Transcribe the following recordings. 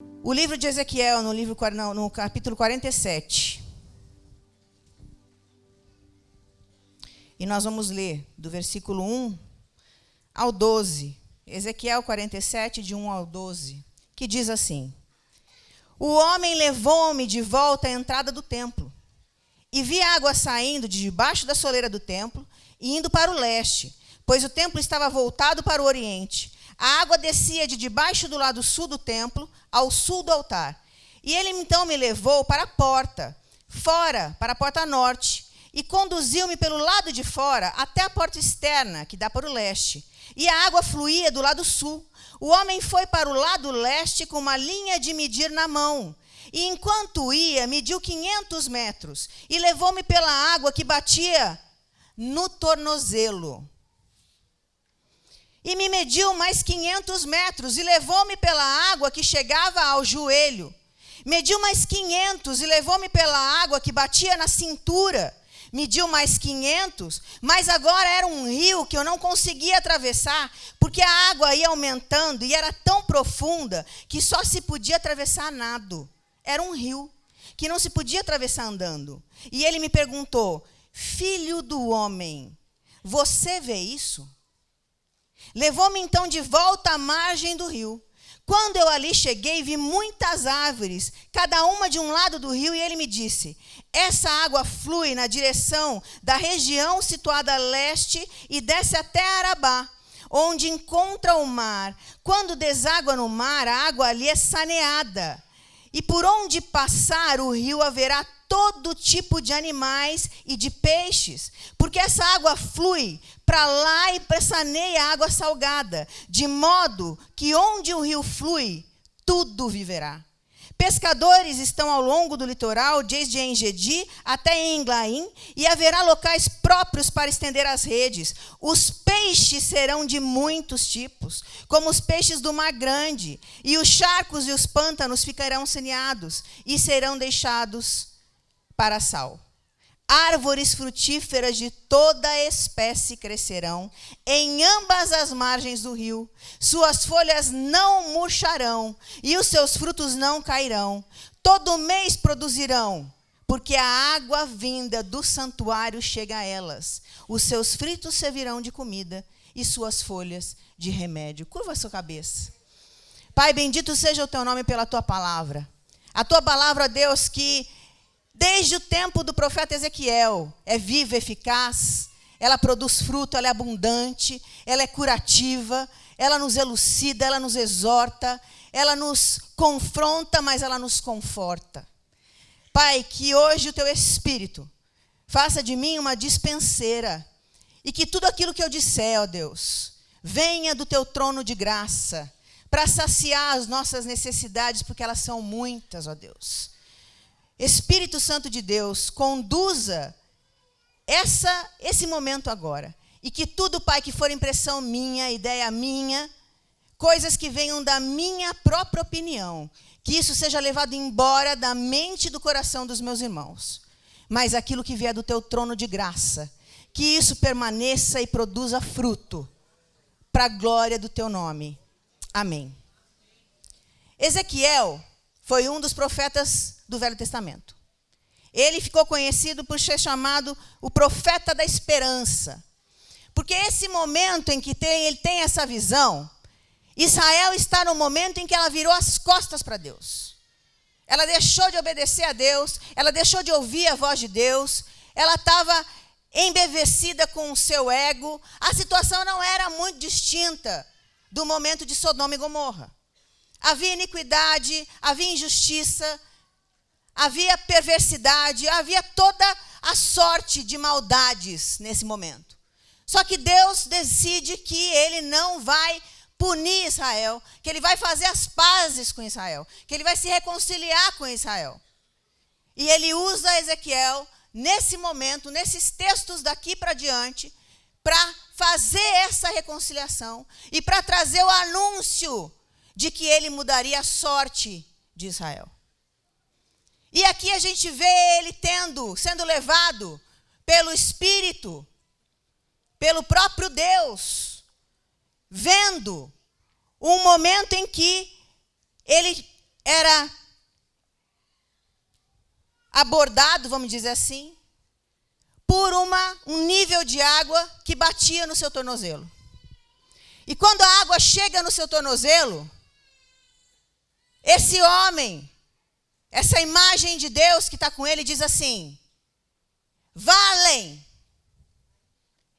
O livro de Ezequiel, no capítulo 47. E nós vamos ler do versículo 1 ao 12. Ezequiel 47, de 1 ao 12, que diz assim: O homem levou-me de volta à entrada do templo, e vi água saindo de debaixo da soleira do templo e indo para o leste, pois o templo estava voltado para o oriente. A água descia de debaixo do lado sul do templo ao sul do altar. E ele então me levou para a porta, fora, para a porta norte, e conduziu-me pelo lado de fora até a porta externa, que dá para o leste. E a água fluía do lado sul. O homem foi para o lado leste com uma linha de medir na mão. E enquanto ia, mediu 500 metros, e levou-me pela água que batia no tornozelo. E me mediu mais 500 metros, e levou-me pela água que chegava ao joelho. Mediu mais 500, e levou-me pela água que batia na cintura. Mediu mais 500, mas agora era um rio que eu não conseguia atravessar, porque a água ia aumentando e era tão profunda que só se podia atravessar nado. Era um rio que não se podia atravessar andando. E ele me perguntou: Filho do homem, você vê isso? Levou-me então de volta à margem do rio. Quando eu ali cheguei, vi muitas árvores, cada uma de um lado do rio, e ele me disse: essa água flui na direção da região situada a leste e desce até Arabá, onde encontra o mar. Quando deságua no mar, a água ali é saneada. E por onde passar o rio haverá todo tipo de animais e de peixes, porque essa água flui para lá e saneia a água salgada, de modo que onde o rio flui, tudo viverá. Pescadores estão ao longo do litoral, desde En-Gedi até Englaim, e haverá locais próprios para estender as redes. Os peixes serão de muitos tipos, como os peixes do mar grande, e os charcos e os pântanos ficarão saneados e serão deixados para sal. Árvores frutíferas de toda espécie crescerão em ambas as margens do rio. Suas folhas não murcharão e os seus frutos não cairão. Todo mês produzirão, porque a água vinda do santuário chega a elas. Os seus frutos servirão de comida e suas folhas de remédio. Curva a sua cabeça. Pai, bendito seja o teu nome pela tua palavra. A tua palavra, Deus, que desde o tempo do profeta Ezequiel, é viva, eficaz, ela produz fruto, ela é abundante, ela é curativa, ela nos elucida, ela nos exorta, ela nos confronta, mas ela nos conforta. Pai, que hoje o teu Espírito faça de mim uma dispenseira, e que tudo aquilo que eu disser, ó Deus, venha do teu trono de graça, para saciar as nossas necessidades, porque elas são muitas, ó Deus. Espírito Santo de Deus, conduza esse momento agora. E que tudo, Pai, que for impressão minha, ideia minha, coisas que venham da minha própria opinião, que isso seja levado embora da mente e do coração dos meus irmãos. Mas aquilo que vier do teu trono de graça, que isso permaneça e produza fruto, para a glória do teu nome. Amém. Ezequiel foi um dos profetas do Velho Testamento. Ele ficou conhecido por ser chamado o profeta da esperança. Porque esse momento em que ele tem essa visão, Israel está no momento em que ela virou as costas para Deus. Ela deixou de obedecer a Deus, ela deixou de ouvir a voz de Deus, ela estava embevecida com o seu ego. A situação não era muito distinta do momento de Sodoma e Gomorra. Havia iniquidade, havia injustiça, havia perversidade, havia toda a sorte de maldades nesse momento. Só que Deus decide que ele não vai punir Israel, que ele vai fazer as pazes com Israel, que ele vai se reconciliar com Israel. E ele usa Ezequiel nesse momento, nesses textos daqui para diante, para fazer essa reconciliação e para trazer o anúncio de que ele mudaria a sorte de Israel. E aqui a gente vê ele sendo levado pelo Espírito, pelo próprio Deus, vendo um momento em que ele era abordado, vamos dizer assim, por um nível de água que batia no seu tornozelo. E quando a água chega no seu tornozelo, esse homem, essa imagem de Deus que está com ele, diz assim: vá além.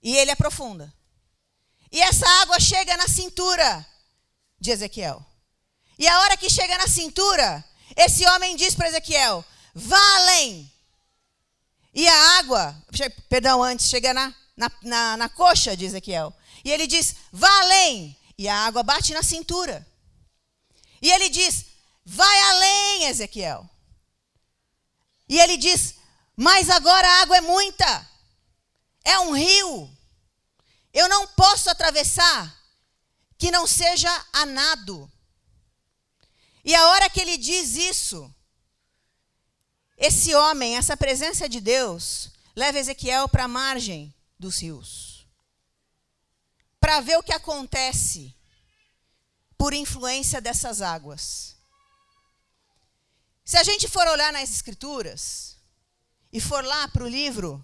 E ele aprofunda. E essa água chega na cintura de Ezequiel. E a hora que chega na cintura, esse homem diz para Ezequiel: vá além. E a água, antes, chega na coxa de Ezequiel. E ele diz: vá além. E a água bate na cintura. E ele diz: vai além, Ezequiel. E ele diz: mas agora a água é muita. É um rio. Eu não posso atravessar que não seja a nado. E a hora que ele diz isso, esse homem, essa presença de Deus, leva Ezequiel para a margem dos rios, para ver o que acontece por influência dessas águas. Se a gente for olhar nas Escrituras, e for lá para o livro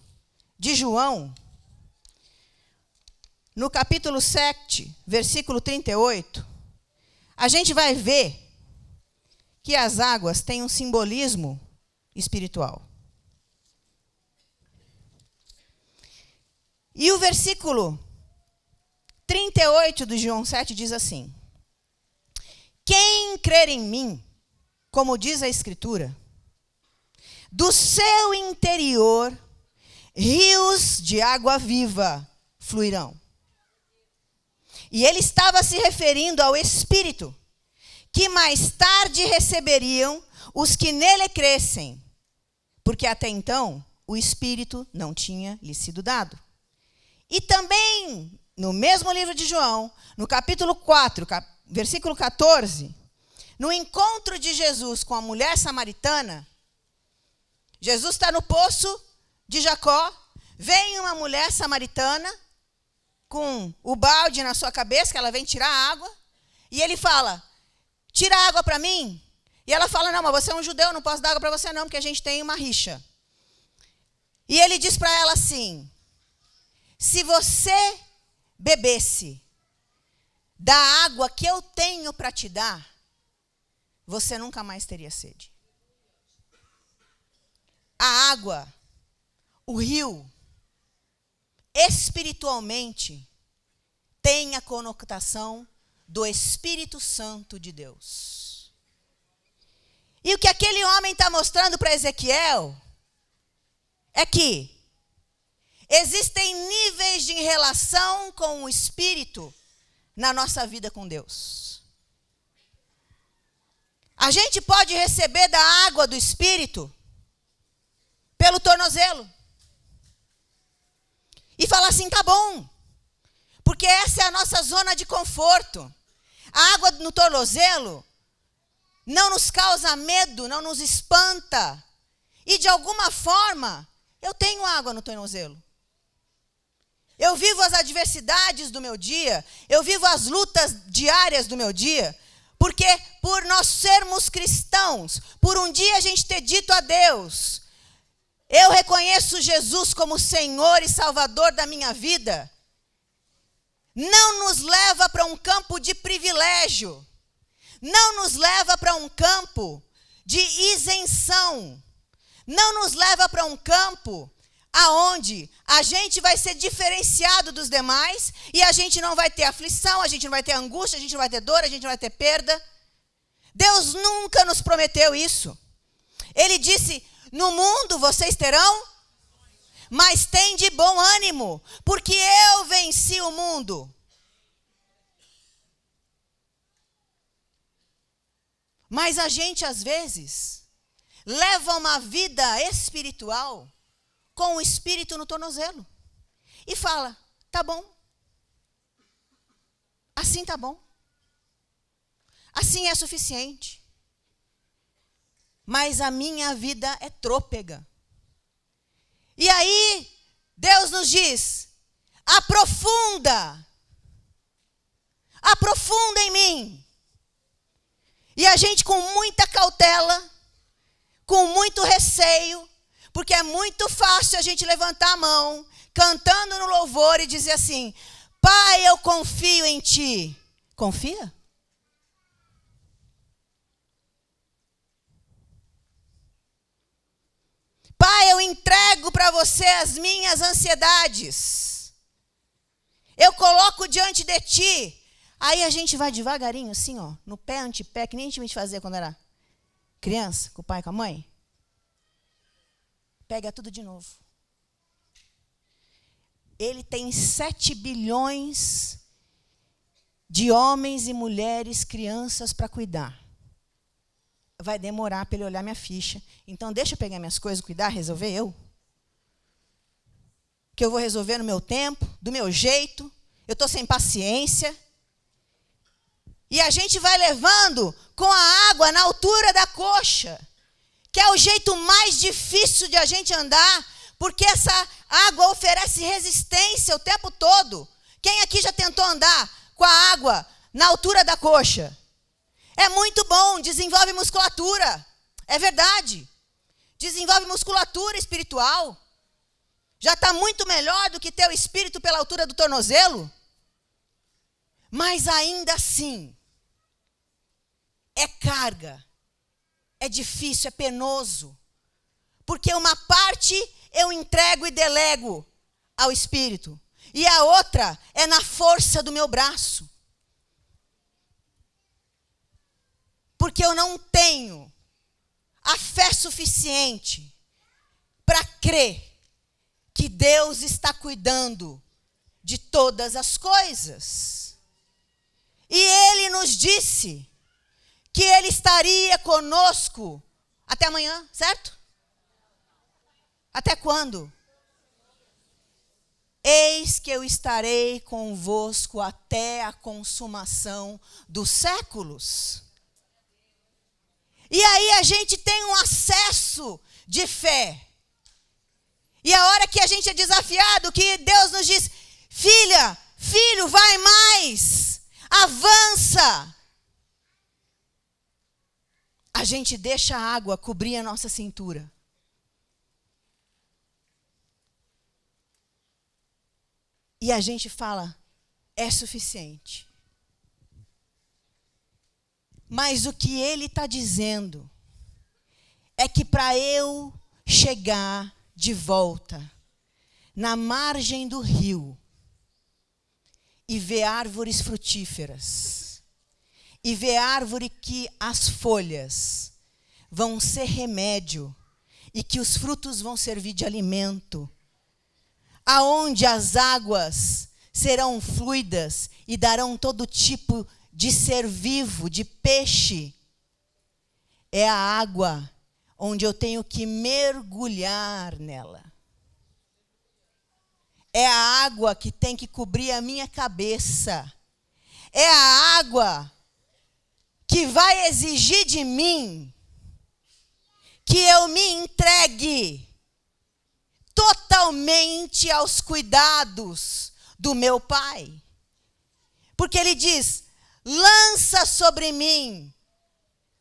de João, no capítulo 7, versículo 38, a gente vai ver que as águas têm um simbolismo espiritual. E o versículo 38 de João 7 diz assim: quem crer em mim, como diz a Escritura, do seu interior rios de água viva fluirão. E ele estava se referindo ao Espírito, que mais tarde receberiam os que nele crescem, porque até então o Espírito não tinha lhe sido dado. E também, no mesmo livro de João, no capítulo 4, versículo 14, no encontro de Jesus com a mulher samaritana, Jesus está no poço de Jacó, vem uma mulher samaritana com o balde na sua cabeça, que ela vem tirar a água, e ele fala: tira a água para mim. E ela fala: não, mas você é um judeu, não posso dar água para você não, porque a gente tem uma rixa. E ele diz para ela assim: se você bebesse da água que eu tenho para te dar, você nunca mais teria sede. A água, o rio, espiritualmente, tem a conotação do Espírito Santo de Deus. E o que aquele homem está mostrando para Ezequiel é que existem níveis de relação com o Espírito na nossa vida com Deus. A gente pode receber da água do Espírito pelo tornozelo. E falar assim: tá bom. Porque essa é a nossa zona de conforto. A água no tornozelo não nos causa medo, não nos espanta. E de alguma forma, eu tenho água no tornozelo. Eu vivo as adversidades do meu dia, eu vivo as lutas diárias do meu dia, porque por nós sermos cristãos, por um dia a gente ter dito a Deus: eu reconheço Jesus como Senhor e Salvador da minha vida, não nos leva para um campo de privilégio, não nos leva para um campo de isenção, não nos leva para um campo aonde a gente vai ser diferenciado dos demais e a gente não vai ter aflição, a gente não vai ter angústia, a gente não vai ter dor, a gente não vai ter perda. Deus nunca nos prometeu isso. Ele disse: no mundo vocês terão, mas tem de bom ânimo, porque eu venci o mundo. Mas a gente, às vezes, leva uma vida espiritual com o Espírito no tornozelo. E fala: tá bom. Assim tá bom. Assim é suficiente. Mas a minha vida é trôpega. E aí, Deus nos diz: aprofunda. Aprofunda em mim. E a gente com muita cautela, com muito receio, porque é muito fácil a gente levantar a mão, cantando no louvor e dizer assim: Pai, eu confio em Ti. Confia? Pai, eu entrego para você as minhas ansiedades. Eu coloco diante de Ti. Aí a gente vai devagarinho, assim, ó, no pé, antepé, que nem a gente fazia quando era criança, com o pai e com a mãe. Pega tudo de novo. Ele tem 7 bilhões de homens e mulheres, crianças para cuidar. Vai demorar para ele olhar minha ficha. Então, deixa eu pegar minhas coisas, cuidar, resolver eu. Que eu vou resolver no meu tempo, do meu jeito. Eu estou sem paciência. E a gente vai levando com a água na altura da coxa, que é o jeito mais difícil de a gente andar, porque essa água oferece resistência o tempo todo. Quem aqui já tentou andar com a água na altura da coxa? É muito bom, desenvolve musculatura. É verdade. Desenvolve musculatura espiritual. Já está muito melhor do que ter o espírito pela altura do tornozelo. Mas ainda assim, é carga, é difícil, é penoso. Porque uma parte eu entrego e delego ao Espírito. E a outra é na força do meu braço. Porque eu não tenho a fé suficiente para crer que Deus está cuidando de todas as coisas. E Ele nos disse que Ele estaria conosco até amanhã, certo? Até quando? Eis que eu estarei convosco até a consumação dos séculos. E aí a gente tem um acesso de fé. E a hora que a gente é desafiado, que Deus nos diz: filha, filho, vai mais, avança. A gente deixa a água cobrir a nossa cintura. E a gente fala: é suficiente. Mas o que ele está dizendo é que para eu chegar de volta na margem do rio e ver árvores frutíferas, e ver árvore que as folhas vão ser remédio e que os frutos vão servir de alimento, aonde as águas serão fluidas e darão todo tipo de ser vivo, de peixe, é a água onde eu tenho que mergulhar nela. É a água que tem que cobrir a minha cabeça. É a água que vai exigir de mim que eu me entregue totalmente aos cuidados do meu Pai. Porque Ele diz: lança sobre mim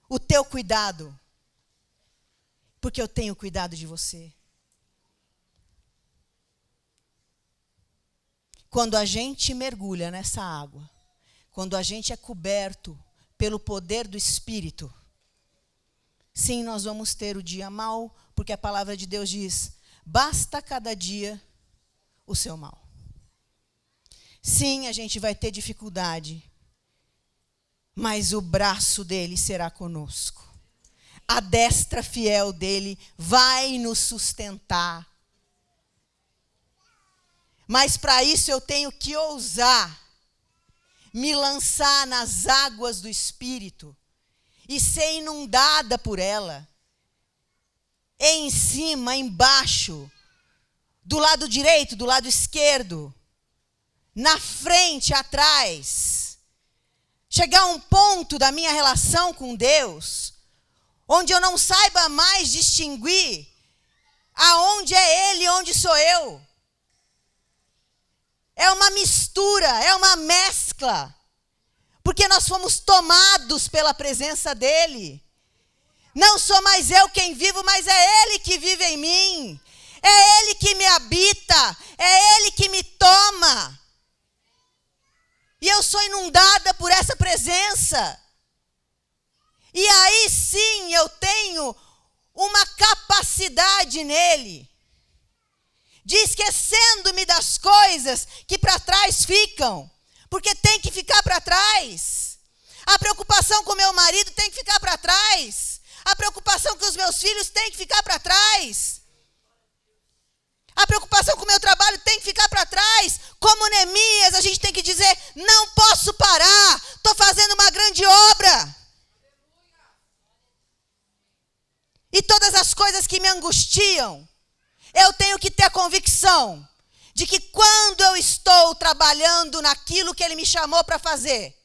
o teu cuidado, porque eu tenho cuidado de você. Quando a gente mergulha nessa água, quando a gente é coberto pelo poder do Espírito, sim, nós vamos ter o dia mau, porque a palavra de Deus diz: basta cada dia o seu mal. Sim, a gente vai ter dificuldade, mas o braço dele será conosco. A destra fiel dele vai nos sustentar. Mas para isso eu tenho que ousar me lançar nas águas do Espírito e ser inundada por ela. Em cima, embaixo, do lado direito, do lado esquerdo, na frente, atrás. Chegar a um ponto da minha relação com Deus onde eu não saiba mais distinguir aonde é Ele e onde sou eu. É uma mistura, é uma mescla. Porque nós fomos tomados pela presença dele. Não sou mais eu quem vivo, mas é ele que vive em mim. É ele que me habita, é ele que me toma. E eu sou inundada por essa presença. E aí sim eu tenho uma capacidade nele, de esquecendo-me das coisas que para trás ficam, porque tem que ficar para trás. A preocupação com meu marido tem que ficar para trás. A preocupação com os meus filhos tem que ficar para trás. A preocupação com o meu trabalho tem que ficar para trás. Como Neemias, a gente tem que dizer, não posso parar, estou fazendo uma grande obra. E todas as coisas que me angustiam, eu tenho que ter a convicção de que quando eu estou trabalhando naquilo que ele me chamou para fazer,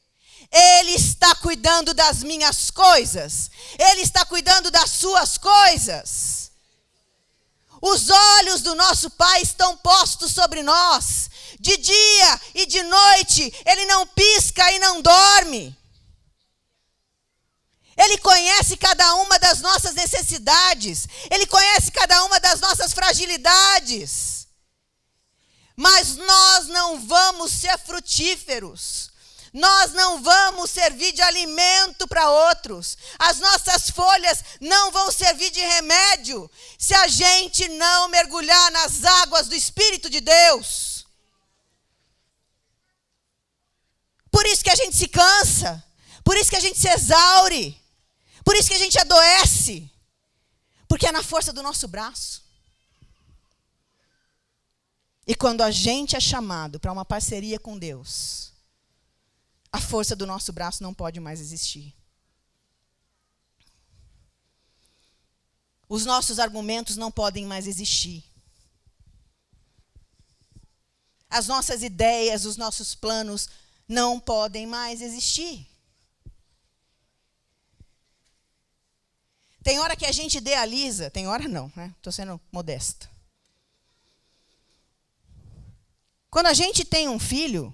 ele está cuidando das minhas coisas, ele está cuidando das suas coisas. Os olhos do nosso Pai estão postos sobre nós, de dia e de noite, ele não pisca e não dorme. Ele conhece cada uma das nossas necessidades. Ele conhece cada uma das nossas fragilidades. Mas nós não vamos ser frutíferos. Nós não vamos servir de alimento para outros. As nossas folhas não vão servir de remédio se a gente não mergulhar nas águas do Espírito de Deus. Por isso que a gente se cansa. Por isso que a gente se exaure. Por isso que a gente adoece, porque é na força do nosso braço. E quando a gente é chamado para uma parceria com Deus, a força do nosso braço não pode mais existir. Os nossos argumentos não podem mais existir. As nossas ideias, os nossos planos não podem mais existir. Tem hora que a gente idealiza, tem hora não, né? Estou sendo modesta. Quando a gente tem um filho,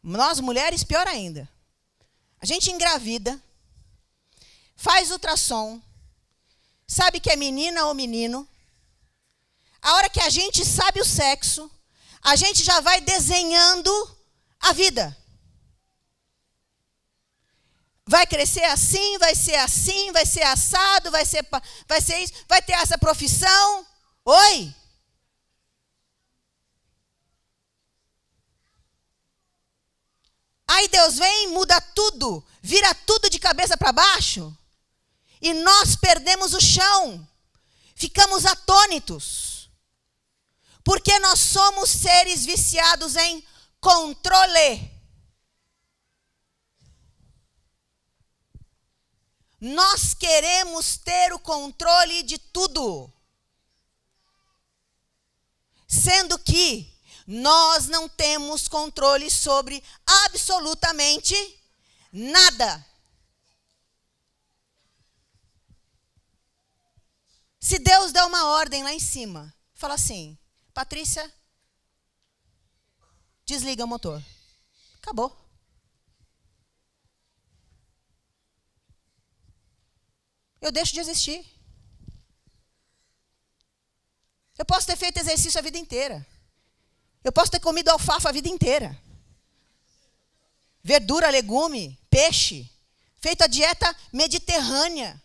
nós mulheres, pior ainda. A gente engravida, faz ultrassom, sabe que é menina ou menino. A hora que a gente sabe o sexo, a gente já vai desenhando a vida. Vai crescer assim, vai ser assado, vai ser isso, vai ter essa profissão. Oi? Aí Deus vem, muda tudo, vira tudo de cabeça para baixo. E nós perdemos o chão. Ficamos atônitos. Porque nós somos seres viciados em controle. Nós queremos ter o controle de tudo. Sendo que nós não temos controle sobre absolutamente nada. Se Deus der uma ordem lá em cima, fala assim, Patrícia, desliga o motor. Acabou. Eu deixo de existir. Eu posso ter feito exercício a vida inteira. Eu posso ter comido alfafa a vida inteira. Verdura, legume, peixe. Feito a dieta mediterrânea.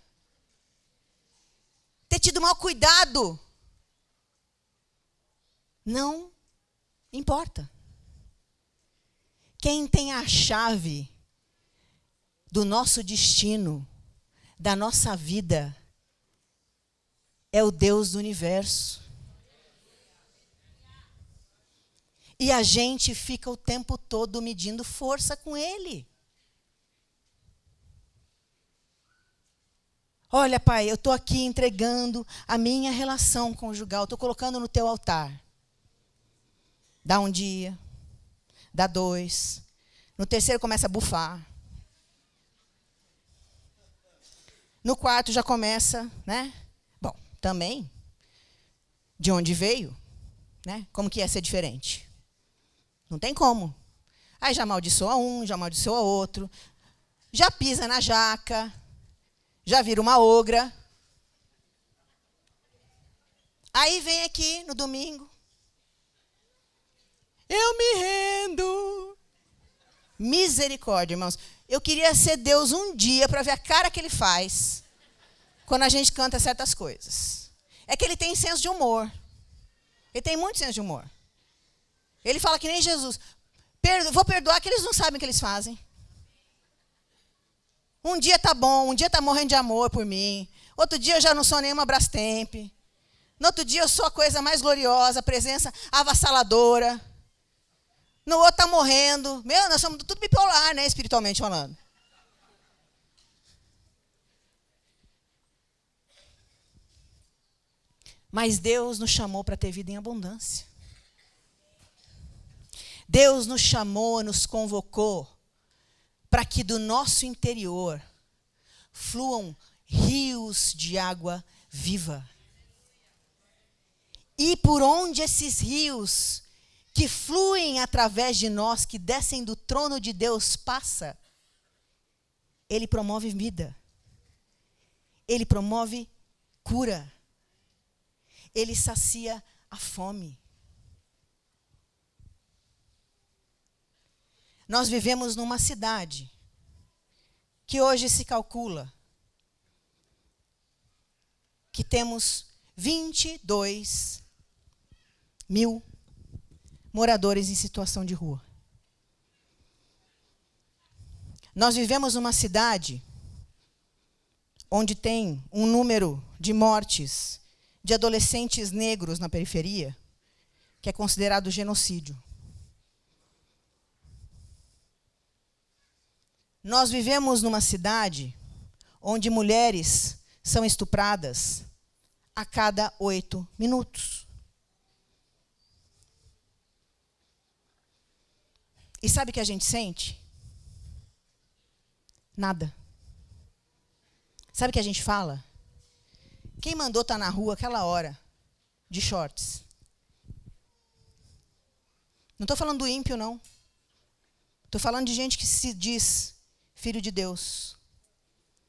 Ter tido mau cuidado. Não importa. Quem tem a chave do nosso destino, da nossa vida, é o Deus do universo. E a gente fica o tempo todo medindo força com Ele. Olha, Pai, eu estou aqui entregando a minha relação conjugal, estou colocando no teu altar. Dá um dia, dá 2, no terceiro começa a bufar. No quarto já começa, né? Bom, também, de onde veio, né? Como que ia ser diferente? Não tem como. Aí já amaldiçoa um, já amaldiçoa outro, já pisa na jaca, já vira uma ogra. Aí vem aqui no domingo. Eu me rendo. Misericórdia, irmãos. Eu queria ser Deus um dia para ver a cara que ele faz quando a gente canta certas coisas. É que ele tem senso de humor. Ele tem muito senso de humor. Ele fala que nem Jesus. Vou perdoar que eles não sabem o que eles fazem. Um dia tá bom, um dia tá morrendo de amor por mim. Outro dia eu já não sou nenhuma Brastemp. No outro dia eu sou a coisa mais gloriosa, a presença avassaladora. No outro tá morrendo. Meu, nós somos tudo bipolar, né, espiritualmente falando. Mas Deus nos chamou para ter vida em abundância. Deus nos chamou, nos convocou para que do nosso interior fluam rios de água viva. E por onde esses rios que fluem através de nós, que descem do trono de Deus, passa, ele promove vida. Ele promove cura. Ele sacia a fome. Nós vivemos numa cidade que hoje se calcula que temos 22 mil moradores em situação de rua. Nós vivemos numa cidade onde tem um número de mortes de adolescentes negros na periferia, que é considerado genocídio. Nós vivemos numa cidade onde mulheres são estupradas a cada 8 minutos. E sabe o que a gente sente? Nada. Sabe o que a gente fala? Quem mandou estar na rua aquela hora, de shorts? Não estou falando do ímpio, não. Estou falando de gente que se diz filho de Deus,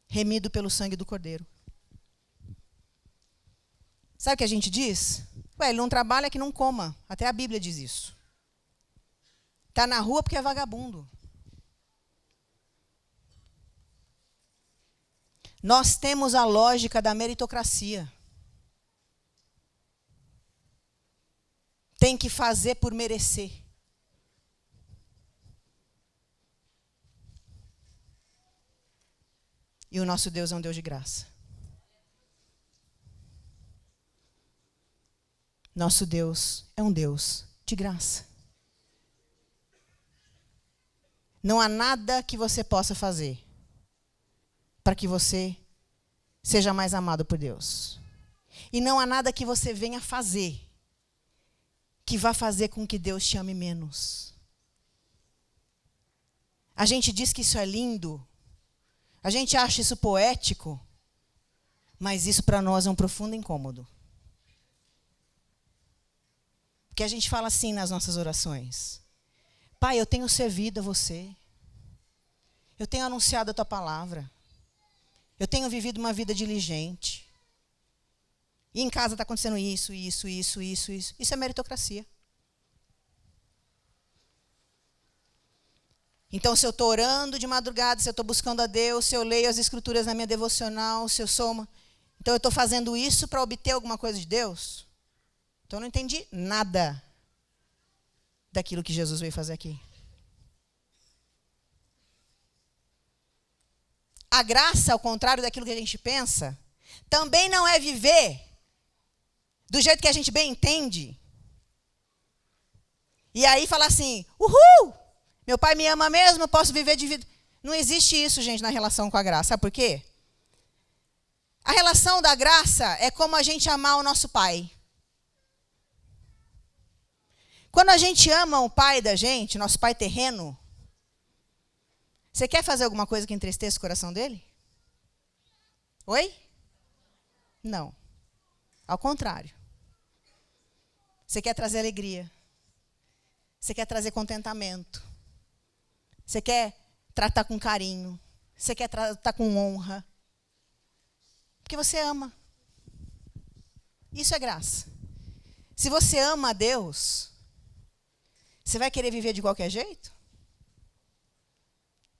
remido pelo sangue do Cordeiro. Sabe o que a gente diz? Ué, ele não trabalha que não coma. Até a Bíblia diz isso. Está na rua porque é vagabundo. Nós temos a lógica da meritocracia. Tem que fazer por merecer. E o nosso Deus é um Deus de graça. Nosso Deus é um Deus de graça. Não há nada que você possa fazer para que você seja mais amado por Deus. E não há nada que você venha fazer que vá fazer com que Deus te ame menos. A gente diz que isso é lindo, a gente acha isso poético, mas isso para nós é um profundo incômodo. Porque a gente fala assim nas nossas orações: Pai, eu tenho servido a você, eu tenho anunciado a tua palavra, eu tenho vivido uma vida diligente. E em casa está acontecendo isso. Isso é meritocracia. Então, se eu estou orando de madrugada, se eu estou buscando a Deus, se eu leio as Escrituras na minha devocional, se eu sou uma... Então, eu estou fazendo isso para obter alguma coisa de Deus? Então, eu não entendi nada daquilo que Jesus veio fazer aqui. A graça, ao contrário daquilo que a gente pensa, também não é viver do jeito que a gente bem entende. E aí falar assim: uhul, meu pai me ama mesmo, eu posso viver de vida. Não existe isso, gente, na relação com a graça. Sabe por quê? A relação da graça é como a gente amar o nosso pai. Quando a gente ama o pai da gente, nosso pai terreno, você quer fazer alguma coisa que entristeça o coração dele? Oi? Não. Ao contrário. Você quer trazer alegria. Você quer trazer contentamento. Você quer tratar com carinho. Você quer tratar com honra. Porque você ama. Isso é graça. Se você ama a Deus, você vai querer viver de qualquer jeito?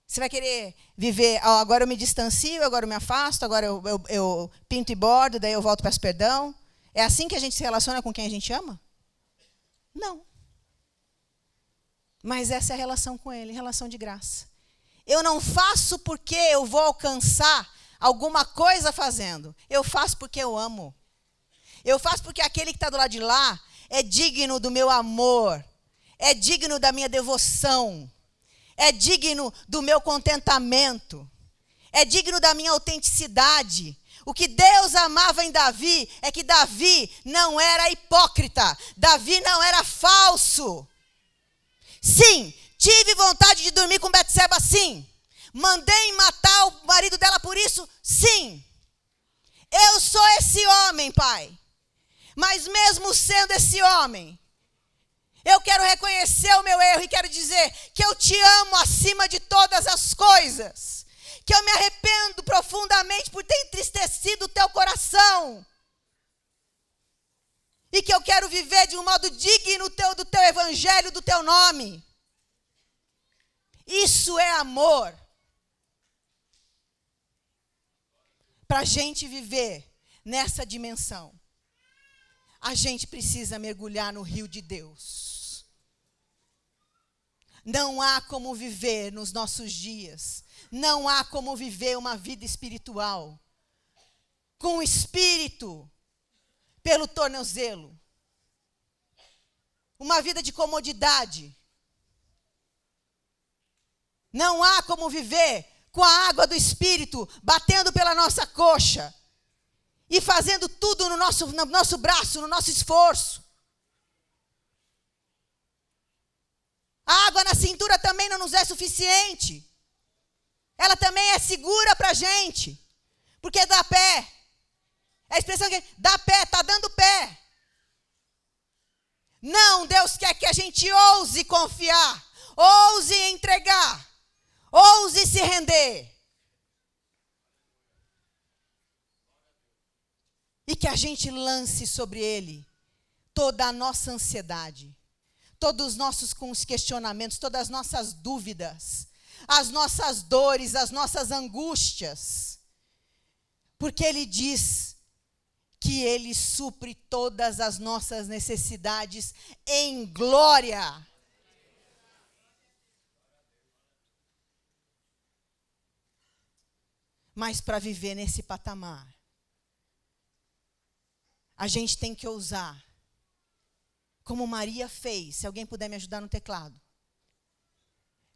Você vai querer viver, agora eu me distancio, agora eu me afasto, agora eu pinto e bordo, daí eu volto para perdão. É assim que a gente se relaciona com quem a gente ama? Não. Mas essa é a relação com Ele, relação de graça. Eu não faço porque eu vou alcançar alguma coisa fazendo. Eu faço porque eu amo. Eu faço porque aquele que está do lado de lá é digno do meu amor. É digno da minha devoção. É digno do meu contentamento. É digno da minha autenticidade. O que Deus amava em Davi é que Davi não era hipócrita. Davi não era falso. Sim, tive vontade de dormir com Betseba, sim. Mandei matar o marido dela por isso, sim. Eu sou esse homem, Pai. Mas mesmo sendo esse homem, eu quero reconhecer o meu erro e quero dizer que eu te amo acima de todas as coisas. Que eu me arrependo profundamente por ter entristecido o teu coração. E que eu quero viver de um modo digno do teu evangelho, do teu nome. Isso é amor. Para a gente viver nessa dimensão, a gente precisa mergulhar no rio de Deus. Não há como viver nos nossos dias. Não há como viver uma vida espiritual com o espírito pelo tornozelo. Uma vida de comodidade. Não há como viver com a água do espírito batendo pela nossa coxa e fazendo tudo no nosso braço, no nosso esforço. A água na cintura também não nos é suficiente. Ela também é segura para a gente. Porque dá pé. É a expressão que dá pé, está dando pé. Não, Deus quer que a gente ouse confiar, ouse entregar, ouse se render. E que a gente lance sobre Ele toda a nossa ansiedade, todos os nossos questionamentos, todas as nossas dúvidas, as nossas dores, as nossas angústias. Porque Ele diz que Ele supre todas as nossas necessidades em glória. Mas para viver nesse patamar, a gente tem que ousar, como Maria fez, se alguém puder me ajudar no teclado,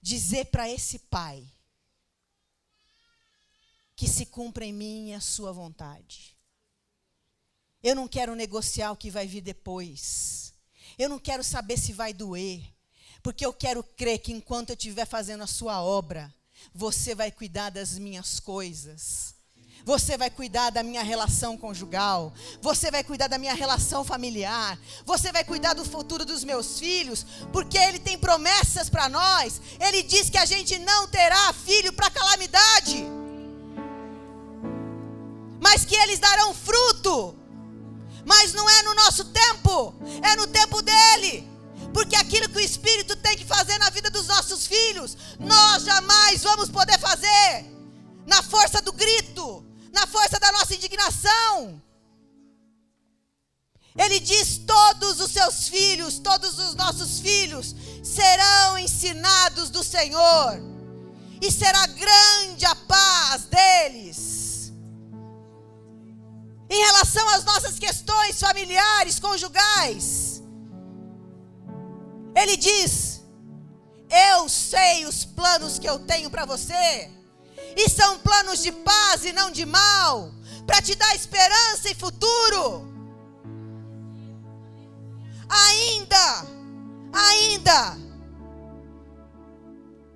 dizer para esse Pai que se cumpra em mim a sua vontade. Eu não quero negociar o que vai vir depois. Eu não quero saber se vai doer, porque eu quero crer que enquanto eu estiver fazendo a sua obra, você vai cuidar das minhas coisas. Você vai cuidar da minha relação conjugal. Você vai cuidar da minha relação familiar. Você vai cuidar do futuro dos meus filhos. Porque Ele tem promessas para nós. Ele diz que a gente não terá filho para calamidade. Mas que eles darão fruto. Mas não é no nosso tempo. É no tempo dEle. Porque aquilo que o Espírito tem que fazer na vida dos nossos filhos, nós jamais vamos poder fazer. Na força do grito. Na força da nossa indignação. Ele diz: todos os seus filhos, todos os nossos filhos serão ensinados do Senhor, e será grande a paz deles. Em relação às nossas questões familiares, conjugais, Ele diz: eu sei os planos que eu tenho para você. E são planos de paz e não de mal, para te dar esperança e futuro. Ainda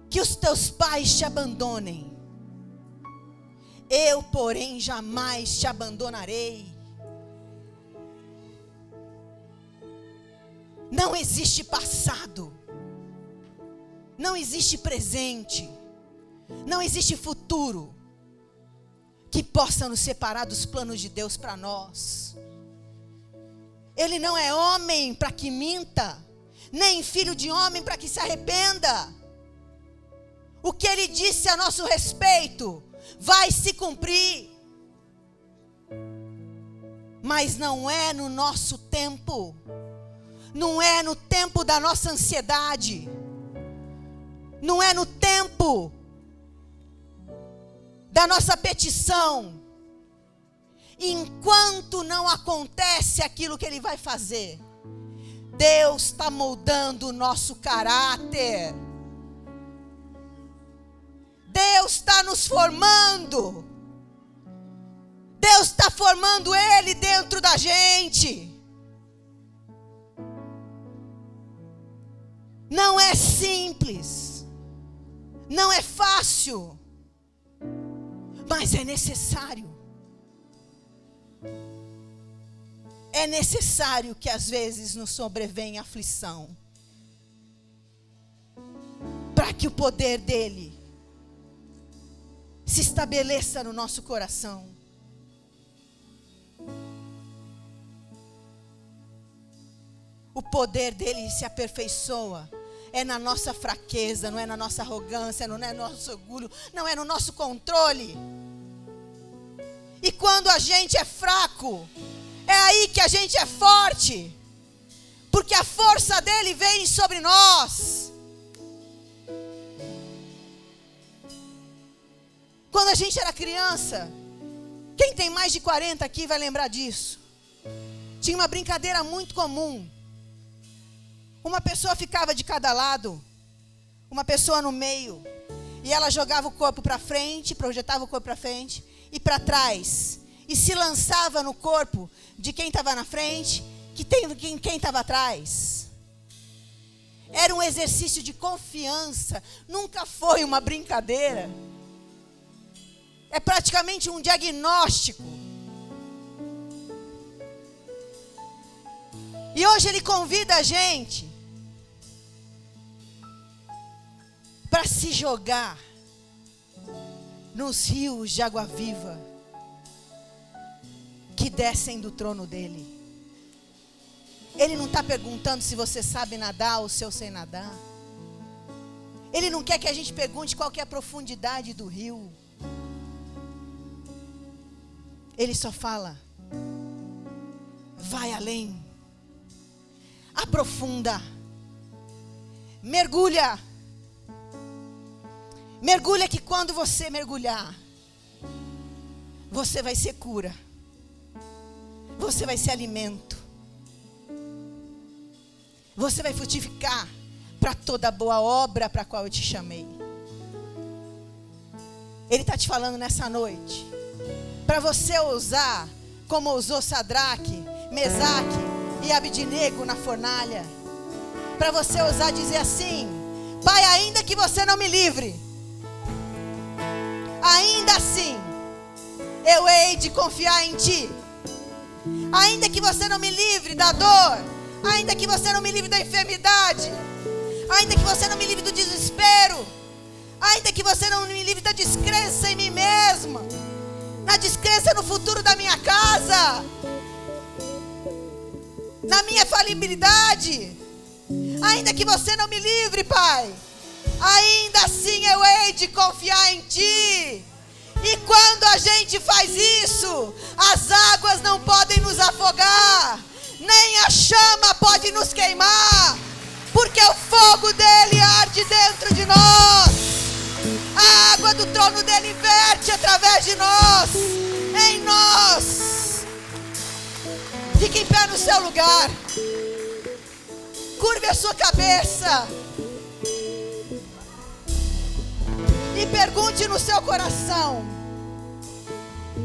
que os teus pais te abandonem, eu, porém, jamais te abandonarei. Não existe passado. Não existe presente, não existe futuro que possa nos separar dos planos de Deus para nós. Ele não é homem para que minta, nem filho de homem para que se arrependa. O que ele disse a nosso respeito vai se cumprir. Mas não é no nosso tempo, não é no tempo da nossa ansiedade, não é no tempo da nossa petição. Enquanto não acontece aquilo que ele vai fazer, Deus está moldando o nosso caráter. Deus está nos formando. Deus está formando Ele dentro da gente. Não é simples, não é fácil, mas é necessário. É necessário que às vezes nos sobrevenha aflição, para que o poder dele se estabeleça no nosso coração. O poder dele se aperfeiçoa na nossa fraqueza, não é na nossa arrogância, não é no nosso orgulho, não é no nosso controle. E quando a gente é fraco, é aí que a gente é forte, porque a força dele vem sobre nós. Quando a gente era criança, quem tem mais de 40 aqui vai lembrar disso. Tinha uma brincadeira muito comum. Uma pessoa ficava de cada lado, uma pessoa no meio, e ela jogava o corpo para frente, projetava o corpo para frente e para trás, e se lançava no corpo de quem estava na frente, quem estava atrás. Era um exercício de confiança, nunca foi uma brincadeira. É praticamente um diagnóstico. E hoje ele convida a gente para se jogar nos rios de água viva que descem do trono dele. Ele não está perguntando se você sabe nadar ou se eu sei nadar. Ele não quer que a gente pergunte qual que é a profundidade do rio. Ele só fala: vai além, aprofunda, mergulha. Mergulha, que quando você mergulhar, você vai ser cura, você vai ser alimento, você vai frutificar para toda boa obra para a qual eu te chamei. Ele está te falando nessa noite, para você ousar, como ousou Sadraque, Mesaque e Abidnego na fornalha. Para você ousar dizer assim: Pai, ainda que você não me livre, ainda assim eu hei de confiar em ti. Ainda que você não me livre da dor, ainda que você não me livre da enfermidade, ainda que você não me livre do desespero, ainda que você não me livre da descrença em mim mesma, na descrença no futuro da minha casa, na minha falibilidade, ainda que você não me livre, Pai, ainda assim eu hei de confiar em ti. E quando a gente faz isso, as águas não podem nos afogar, nem a chama pode nos queimar, porque o fogo dele arde dentro de nós. A água do trono dele verte através de nós, em nós. Fique em pé no seu lugar, curve a sua cabeça e pergunte no seu coração: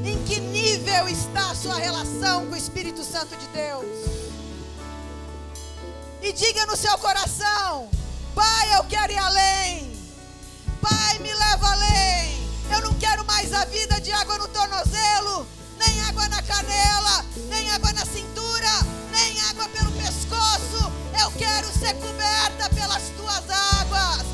em que nível está a sua relação com o Espírito Santo de Deus? E diga no seu coração: Pai, eu quero ir além. Pai, me leva além. Eu não quero mais a vida de água no tornozelo, nem água na canela, nem água na cintura, nem água pelo pescoço. Eu quero ser coberta pelas tuas águas.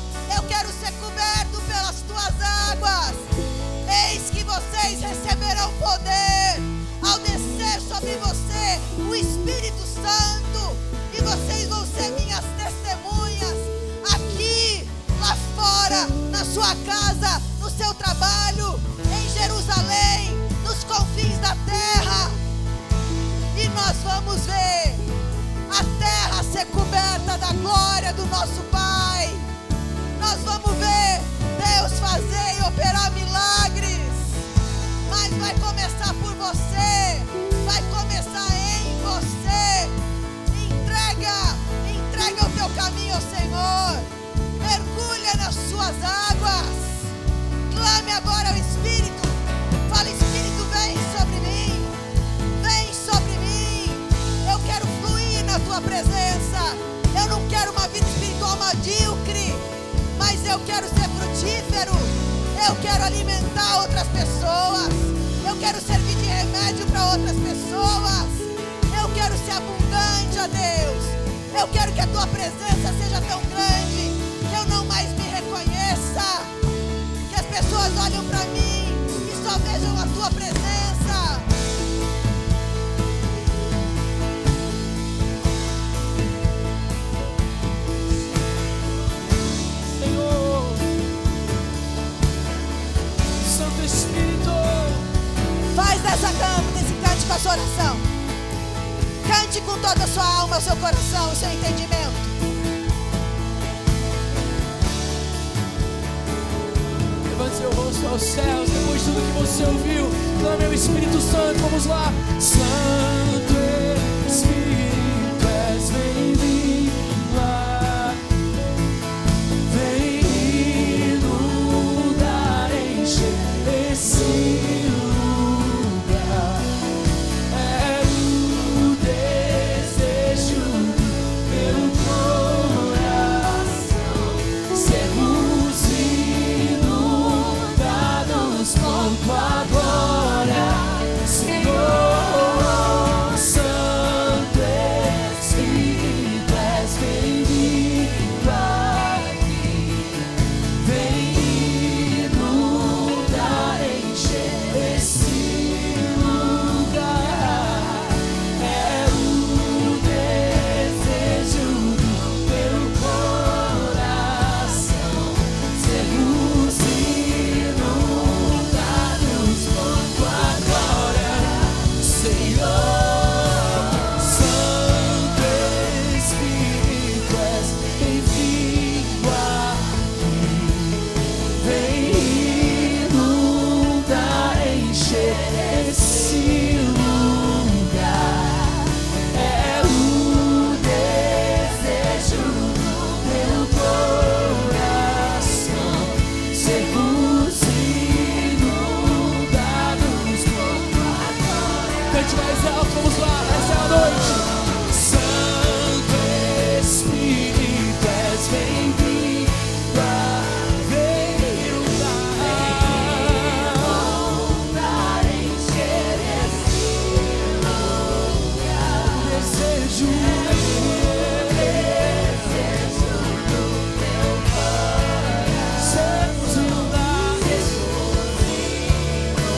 sua casa, no seu trabalho, em Jerusalém, nos confins da terra. E nós vamos ver a terra ser coberta da glória do nosso Pai. Nós vamos ver Deus fazer e operar milagres. Mas vai começar por você, vai começar em você. Entrega o teu caminho ao Senhor. Mergulha nas suas águas. Clame agora ao Espírito. Fala: Espírito, vem sobre mim. Vem sobre mim. Eu quero fluir na tua presença. Eu não quero uma vida espiritual medíocre, mas eu quero ser frutífero. Eu quero alimentar outras pessoas. Eu quero servir de remédio para outras pessoas. Eu quero ser abundante, ó Deus. Eu quero que a tua presença seja tão grande que eu não mais me reconheça. Que as pessoas olham para mim e só vejam a tua presença. Senhor, Santo Espírito, faz desse cântico a sua oração. Cante com toda a sua alma, o seu coração, o seu entendimento. levante seu rosto aos céus. Depois de tudo que você ouviu, clame ao Espírito Santo. Vamos lá. Santo Espírito, és bem-vindo aqui. Vem inundar, encher esse lugar. É o desejo do meu coração. Sermos inundados com tua glória, Senhor. Santo Espírito, és bem-vindo aqui. Vem inundar, encher esse lugar. É o desejo do meu coração. Sermos inundados por tua glória, Senhor. Santo Espírito, és bem-vindo aqui. Vem inundar, encher esse lugar. É o desejo do meu coração. Sermos inundados por tua glória. Cante mais alto, vamos lá, essa é a noite. Santo Espírito, és bem-vindo. Vem inundar, encher esse lugar. Desejo do meu coração. Sermos inundados por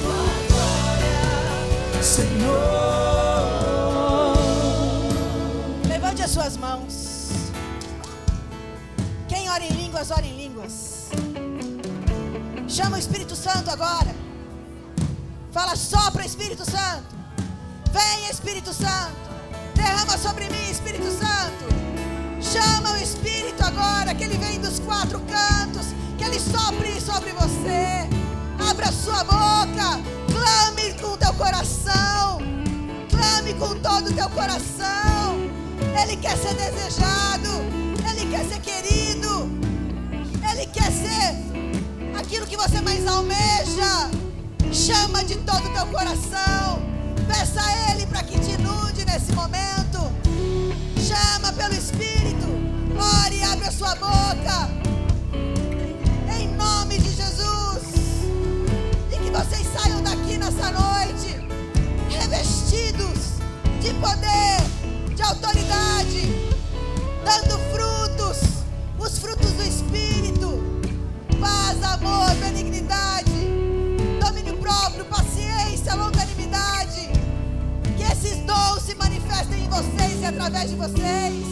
tua glória, Senhor. Levante as suas mãos. Quem ora em línguas, ora em línguas. Chama o Espírito Santo agora. Fala: sopra, Espírito Santo. Vem, Espírito Santo. Derrama sobre mim, Espírito Santo. Chama o Espírito agora, que ele vem dos quatro cantos, que ele sopre sobre você. Abra sua boca. Clame com o teu coração. Clame com todo o teu coração. Ele quer ser desejado. Ele quer ser querido. Ele quer ser aquilo que você mais almeja. Chama de todo o teu coração. Peça a Ele para que te inunde nesse momento. Chama pelo Espírito. Ore e abre a sua boca. Em nome de Jesus. E que vocês saiam daqui nessa noite revestidos de poder, de autoridade, dando frutos, os frutos do Espírito: paz, amor, benignidade, domínio próprio, paciência, longanimidade. Que esses dons se manifestem em vocês e através de vocês,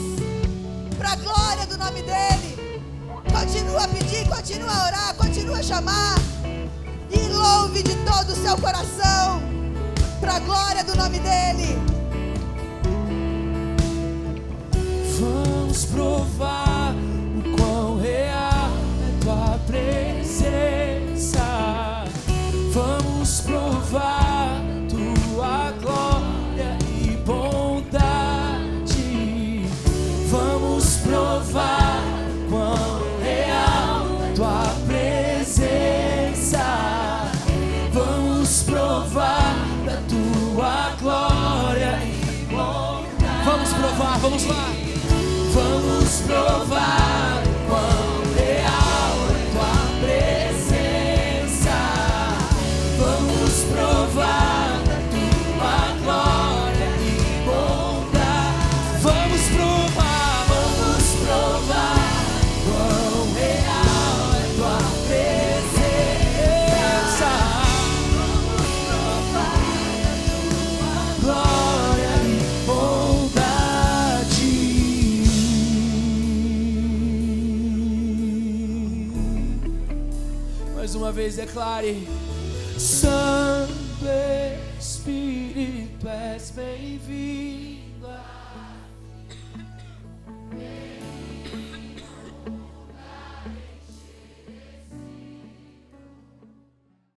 para a glória do nome dEle. Continua a pedir, continua a orar, continua a chamar. E louve de todo o seu coração, para a glória do nome dEle. Vamos provar o quão real é tua presença. Vamos provar tua glória e bondade. Vamos provar quão real é tua presença. Vamos provar da tua glória e bondade. Vamos provar, vamos lá. Vamos provar quão real é tua presença. Vamos provar da tua glória e bondade. Vamos provar quão real é tua presença. Vamos provar da tua glória e bondade. Mais uma vez declare: Santo Espírito, és bem-vindo.